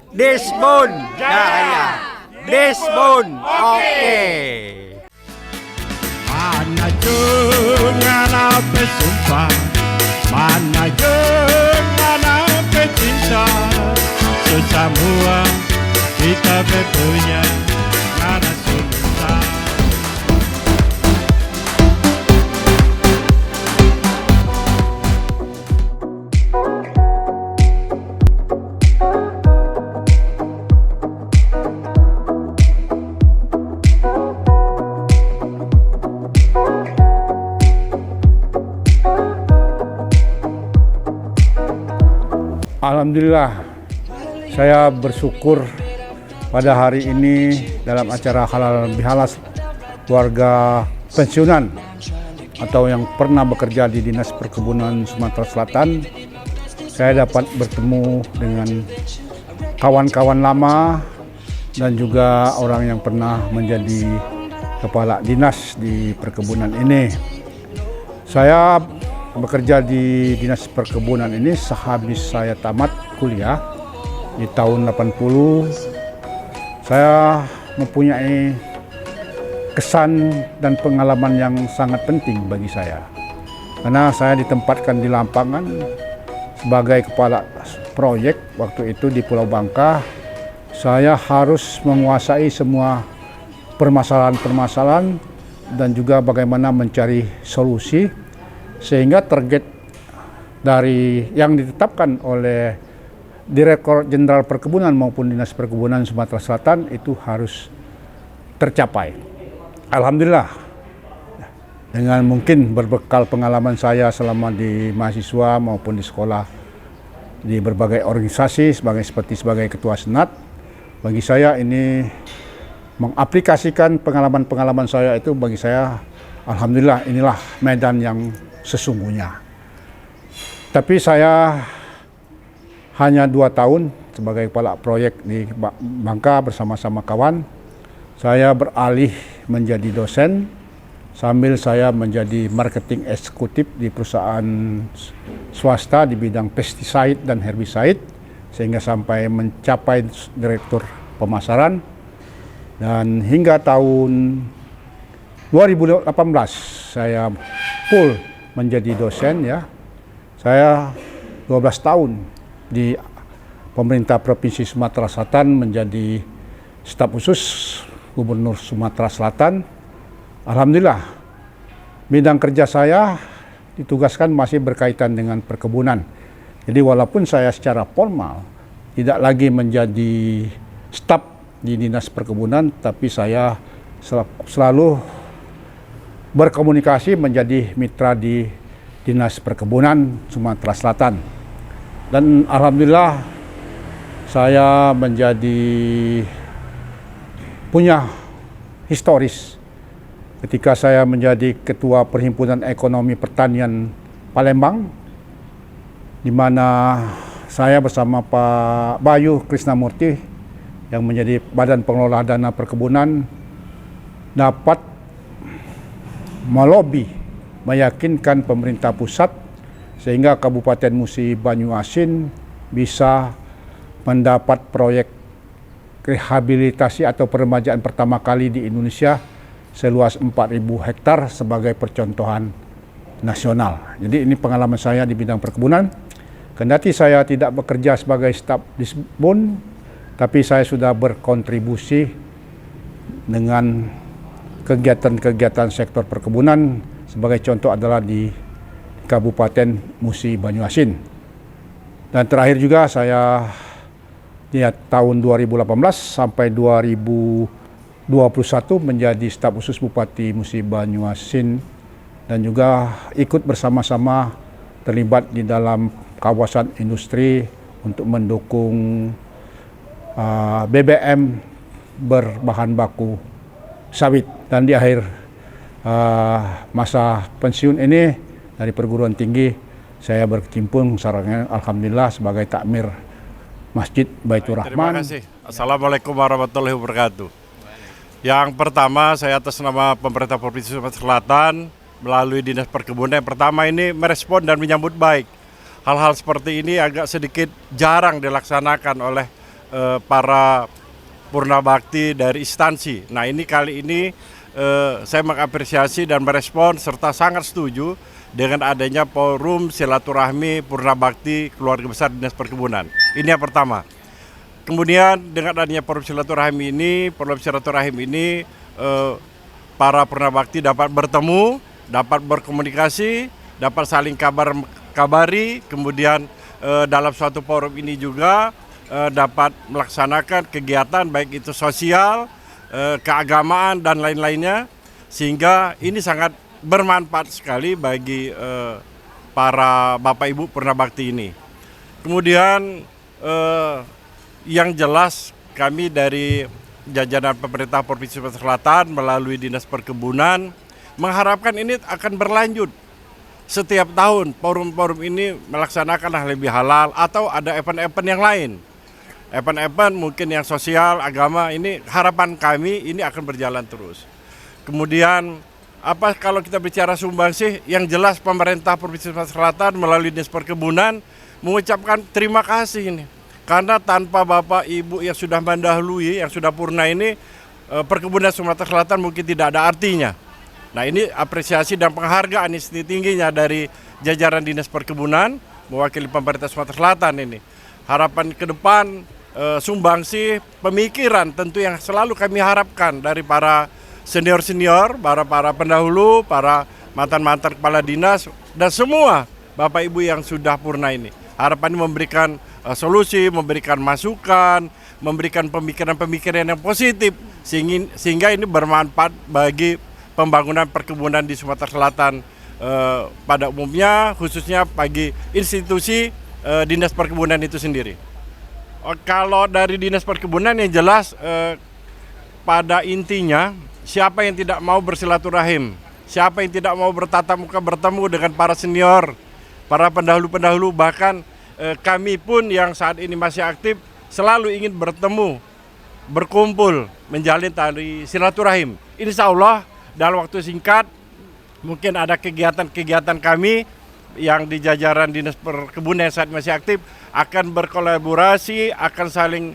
Desbon Jaya. Desbon. Oke. Mana jangan apa sumpah, mana jangan apa cinta, sesamua kita berpunya karena cinta. Alhamdulillah, saya bersyukur pada hari ini dalam acara halal bihalal warga pensiunan atau yang pernah bekerja di Dinas Perkebunan Sumatera Selatan. Saya dapat bertemu dengan kawan-kawan lama dan juga orang yang pernah menjadi kepala dinas di perkebunan ini. Saya bekerja di Dinas Perkebunan ini sehabis saya tamat kuliah di tahun 80. Saya mempunyai kesan dan pengalaman yang sangat penting bagi saya. Karena saya ditempatkan di lapangan sebagai kepala proyek waktu itu di Pulau Bangka. Saya harus menguasai semua permasalahan-permasalahan dan juga bagaimana mencari solusi sehingga target dari yang ditetapkan oleh Direktur Jenderal Perkebunan maupun Dinas Perkebunan Sumatera Selatan itu harus tercapai. Alhamdulillah, dengan mungkin berbekal pengalaman saya selama di mahasiswa maupun di sekolah di berbagai organisasi seperti ketua senat, bagi saya ini mengaplikasikan pengalaman-pengalaman saya itu bagi saya alhamdulillah inilah medan yang sesungguhnya. Tapi saya hanya 2 tahun sebagai kepala proyek di Bangka bersama-sama kawan. Saya beralih menjadi dosen sambil saya menjadi marketing eksekutif di perusahaan swasta di bidang pesticide dan herbicide sehingga sampai mencapai direktur pemasaran. Dan hingga tahun 2018 saya full menjadi dosen ya. Saya 12 tahun di pemerintah Provinsi Sumatera Selatan menjadi staf khusus Gubernur Sumatera Selatan. Alhamdulillah, bidang kerja saya ditugaskan masih berkaitan dengan perkebunan. Jadi walaupun saya secara formal tidak lagi menjadi staf di Dinas Perkebunan, tapi saya selalu berkomunikasi menjadi mitra di Dinas Perkebunan Sumatera Selatan. Dan alhamdulillah saya menjadi punya historis ketika saya menjadi ketua Perhimpunan Ekonomi Pertanian Palembang, di mana saya bersama Pak Bayu Krisnamurti yang menjadi Badan Pengelola Dana Perkebunan dapat melobi, meyakinkan pemerintah pusat sehingga Kabupaten Musi Banyuasin bisa mendapat proyek rehabilitasi atau peremajaan pertama kali di Indonesia seluas 4.000 hektar sebagai percontohan nasional. Jadi ini pengalaman saya di bidang perkebunan. Kendati saya tidak bekerja sebagai staf Disbun, tapi saya sudah berkontribusi dengan kegiatan-kegiatan sektor perkebunan. Sebagai contoh adalah di Kabupaten Musi Banyuasin. Dan terakhir juga saya di tahun 2018 sampai 2021 menjadi staf khusus Bupati Musi Banyuasin dan juga ikut bersama-sama terlibat di dalam kawasan industri untuk mendukung BBM berbahan baku sawit. Dan di akhir masa pensiun ini dari perguruan tinggi saya berkecimpung sarangnya alhamdulillah sebagai takmir Masjid Baitur Rahman. Terima kasih. Assalamualaikum warahmatullahi wabarakatuh. Yang pertama saya atas nama pemerintah Provinsi Sumatera Selatan melalui Dinas Perkebunan yang pertama ini merespon dan menyambut baik. Hal-hal seperti ini agak sedikit jarang dilaksanakan oleh para purna bakti dari instansi. Nah ini kali ini saya mengapresiasi dan merespon serta sangat setuju dengan adanya forum silaturahmi purna bakti keluarga besar Dinas Perkebunan. Ini yang pertama. Kemudian dengan adanya forum silaturahmi ini para purna bakti dapat bertemu, dapat berkomunikasi, dapat saling kabari, kemudian dalam suatu forum ini juga dapat melaksanakan kegiatan baik itu sosial, keagamaan dan lain-lainnya, sehingga ini sangat bermanfaat sekali bagi para Bapak Ibu purna bakti ini. Kemudian yang jelas kami dari jajaran pemerintah Provinsi Sumatera Selatan melalui Dinas Perkebunan mengharapkan ini akan berlanjut. Setiap tahun forum-forum ini melaksanakan lebih halal atau ada event-event yang lain. Event-event mungkin yang sosial, agama, ini harapan kami ini akan berjalan terus. Kemudian apa kalau kita bicara sumbangsih, yang jelas pemerintah Provinsi Sumatera Selatan melalui Dinas Perkebunan mengucapkan terima kasih ini. Karena tanpa Bapak Ibu yang sudah mendahului, yang sudah purna ini, perkebunan Sumatera Selatan mungkin tidak ada artinya. Nah ini apresiasi dan penghargaan ini setinggi-tingginya dari jajaran Dinas Perkebunan mewakili pemerintah Sumatera Selatan ini. Harapan ke depan sumbangsi pemikiran tentu yang selalu kami harapkan dari para senior-senior, para pendahulu, para mantan-mantan kepala dinas dan semua Bapak Ibu yang sudah purna ini. Harapan memberikan solusi, memberikan masukan, memberikan pemikiran-pemikiran yang positif sehingga ini bermanfaat bagi pembangunan perkebunan di Sumatera Selatan pada umumnya, khususnya bagi institusi Dinas Perkebunan itu sendiri. Kalau dari Dinas Perkebunan yang jelas pada intinya siapa yang tidak mau bersilaturahim, siapa yang tidak mau bertatap muka bertemu dengan para senior, para pendahulu-pendahulu, bahkan kami pun yang saat ini masih aktif selalu ingin bertemu, berkumpul, menjalin tali silaturahim. Insya Allah dalam waktu singkat mungkin ada kegiatan-kegiatan kami yang di jajaran Dinas Perkebunan yang saat masih aktif akan berkolaborasi, akan saling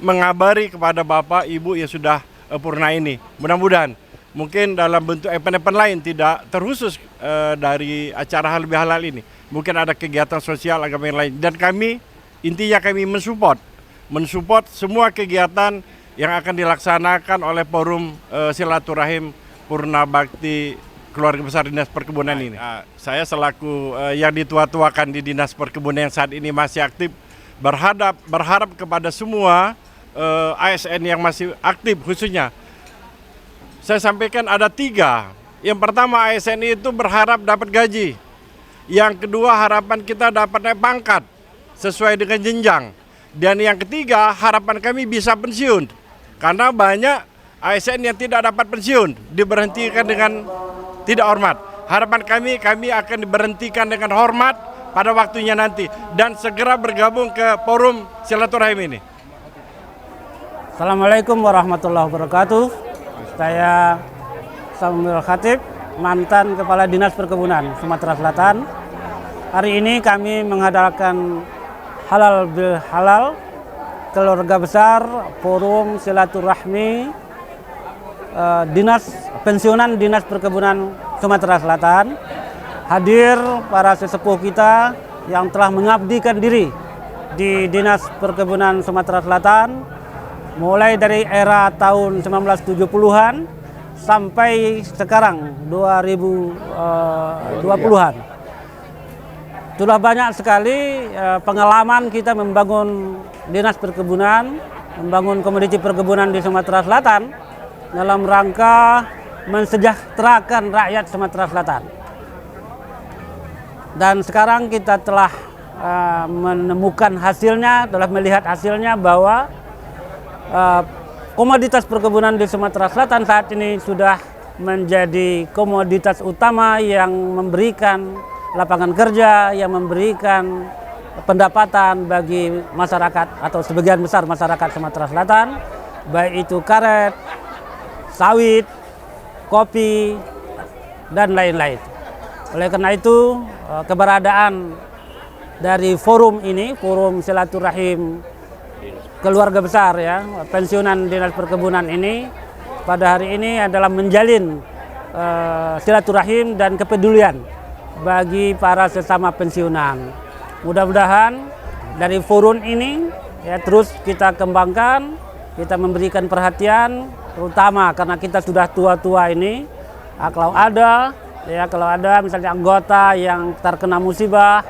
mengabari kepada Bapak Ibu yang sudah purna ini. Mudah-mudahan mungkin dalam bentuk event-event lain tidak terkhusus dari acara halal bihalal ini. Mungkin ada kegiatan sosial agama yang lain. Dan intinya kami mensupport semua kegiatan yang akan dilaksanakan oleh forum silaturahim purna bakti keluarga besar Dinas Perkebunan ini. Saya selaku yang ditua-tuakan di Dinas Perkebunan yang saat ini masih aktif berharap kepada semua ASN yang masih aktif khususnya. Saya sampaikan ada 3. Yang pertama, ASN itu berharap dapat gaji. Yang kedua, harapan kita dapat naik pangkat sesuai dengan jenjang. Dan yang ketiga, harapan kami bisa pensiun. Karena banyak ASN yang tidak dapat pensiun, diberhentikan dengan tidak hormat. Harapan kami akan diberhentikan dengan hormat pada waktunya nanti dan segera bergabung ke forum silaturahim ini. Assalamualaikum warahmatullahi wabarakatuh. Saya Samuel Khatib, mantan Kepala Dinas Perkebunan Sumatera Selatan. Hari ini kami mengadakan halal bil halal keluarga besar forum silaturahmi pensiunan Dinas Perkebunan Sumatera Selatan. Hadir para sesepuh kita yang telah mengabdikan diri di Dinas Perkebunan Sumatera Selatan mulai dari era tahun 1970-an sampai sekarang 2020-an. Sudah banyak sekali pengalaman kita membangun Dinas Perkebunan, membangun komoditi perkebunan di Sumatera Selatan dalam rangka mensejahterakan rakyat Sumatera Selatan. Dan sekarang kita telah menemukan hasilnya, telah melihat hasilnya bahwa komoditas perkebunan di Sumatera Selatan saat ini sudah menjadi komoditas utama yang memberikan lapangan kerja, yang memberikan pendapatan bagi masyarakat atau sebagian besar masyarakat Sumatera Selatan, baik itu karet, sawit, kopi, dan lain-lain. Oleh karena itu, keberadaan dari forum ini, forum silaturahim keluarga besar ya, pensiunan Dinas Perkebunan ini pada hari ini adalah menjalin silaturahim dan kepedulian bagi para sesama pensiunan. Mudah-mudahan dari forum ini ya terus kita kembangkan, kita memberikan perhatian, terutama karena kita sudah tua-tua ini. Kalau ada misalnya anggota yang terkena musibah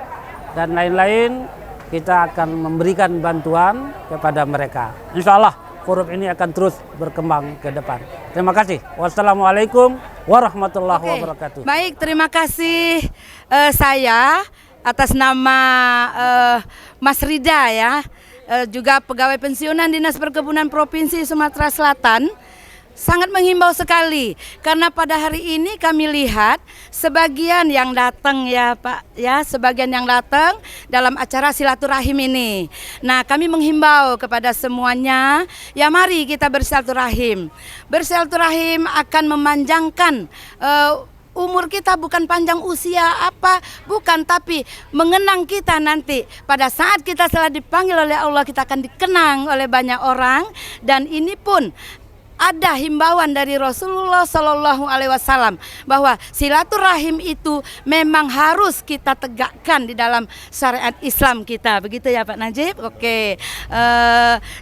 dan lain-lain, kita akan memberikan bantuan kepada mereka. Insya Allah forum ini akan terus berkembang ke depan. Terima kasih. Wassalamualaikum warahmatullahi wabarakatuh. Baik, terima kasih saya atas nama Mas Rida ya, juga pegawai pensiunan Dinas Perkebunan Provinsi Sumatera Selatan. Sangat menghimbau sekali karena pada hari ini kami lihat sebagian yang datang ya Pak ya, sebagian yang datang dalam acara silaturahim ini. Nah, kami menghimbau kepada semuanya, ya mari kita bersilaturahim. Bersilaturahim akan memanjangkan umur kita, bukan panjang usia apa, bukan, tapi mengenang kita nanti pada saat kita telah dipanggil oleh Allah, kita akan dikenang oleh banyak orang. Dan ini pun ada himbauan dari Rasulullah Shallallahu Alaihi Wasallam bahwa silaturahim itu memang harus kita tegakkan di dalam syariat Islam kita, begitu ya Pak Najib? Oke,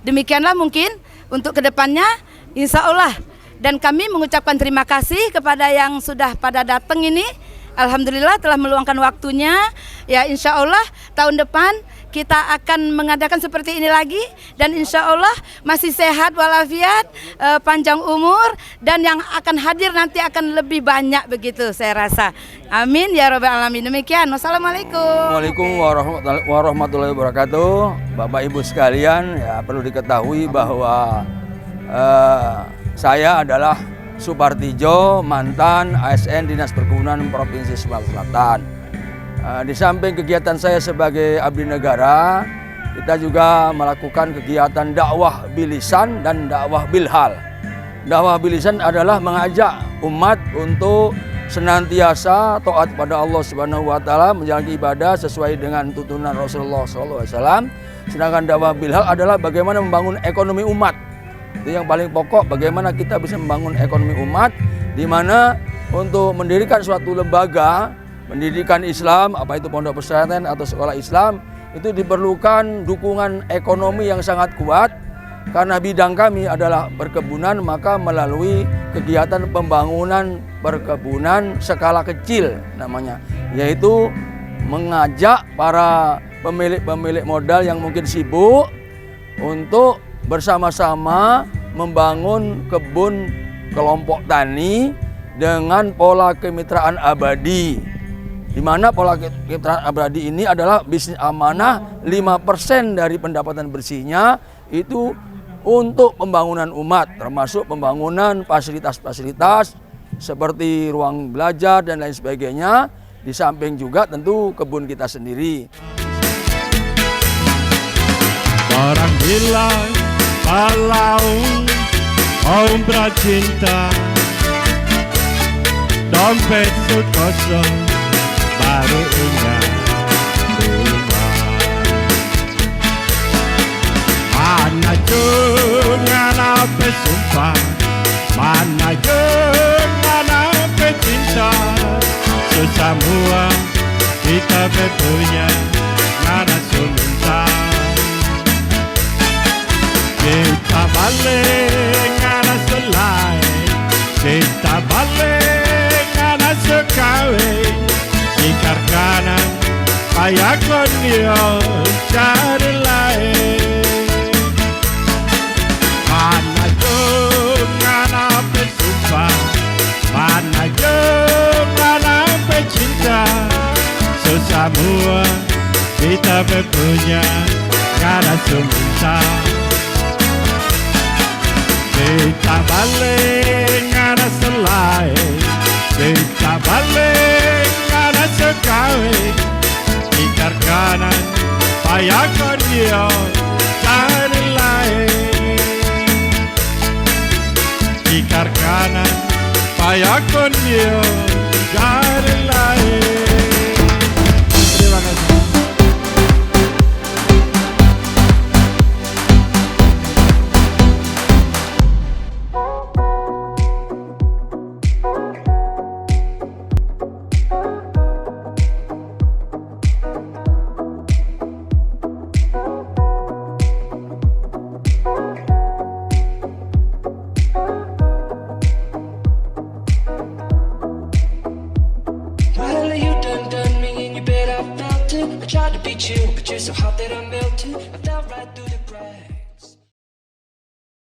demikianlah mungkin untuk kedepannya, insya Allah. Dan kami mengucapkan terima kasih kepada yang sudah pada datang ini. Alhamdulillah telah meluangkan waktunya. Ya, insya Allah tahun depan kita akan mengadakan seperti ini lagi, dan insya Allah masih sehat walafiat, panjang umur, dan yang akan hadir nanti akan lebih banyak, begitu saya rasa. Amin ya rabbal alamin. Demikian. Wassalamualaikum. Waalaikumsalam warahmatullahi wabarakatuh. Bapak Ibu sekalian, ya perlu diketahui bahwa saya adalah Supartijo, mantan ASN Dinas Perkebunan Provinsi Sumatera Selatan. Di samping kegiatan saya sebagai abdi negara, kita juga melakukan kegiatan dakwah bilisan dan dakwah bilhal. Dakwah bilisan adalah mengajak umat untuk senantiasa taat pada Allah Subhanahu wa taala, menjalani ibadah sesuai dengan tuntunan Rasulullah SAW. Sedangkan dakwah bilhal adalah bagaimana membangun ekonomi umat. Itu yang paling pokok, bagaimana kita bisa membangun ekonomi umat, di mana untuk mendirikan suatu lembaga pendidikan Islam, apa itu pondok pesantren atau sekolah Islam, itu diperlukan dukungan ekonomi yang sangat kuat. Karena bidang kami adalah perkebunan, maka melalui kegiatan pembangunan perkebunan skala kecil namanya, yaitu mengajak para pemilik modal yang mungkin sibuk untuk bersama-sama membangun kebun kelompok tani dengan pola kemitraan abadi, di mana pola kemitraan abadi ini adalah bisnis amanah. 5% dari pendapatan bersihnya itu untuk pembangunan umat, termasuk pembangunan fasilitas-fasilitas seperti ruang belajar dan lain sebagainya, di samping juga tentu kebun kita sendiri. Orang bilang kalau ombra cinta, dompet kosong baru ingat rumah. Mana jangan apa sumpah, mana jangan apa cinta, sesamua kita berpunya nada sementara. Kita balik ngana selai, kita balik ngana sekawin, ikar kanan payah kondio cari lain. Mana jangan apa sumpah, mana jangan apa cinta, sesamua kita berpunya ngana sementara. Kita balik ngana selai, kita balik ngana sekawin, ikar kanan payah kondio cari lain. Ikar kanan payah kondio cari lain. Terima kasih. so hot that I melt too.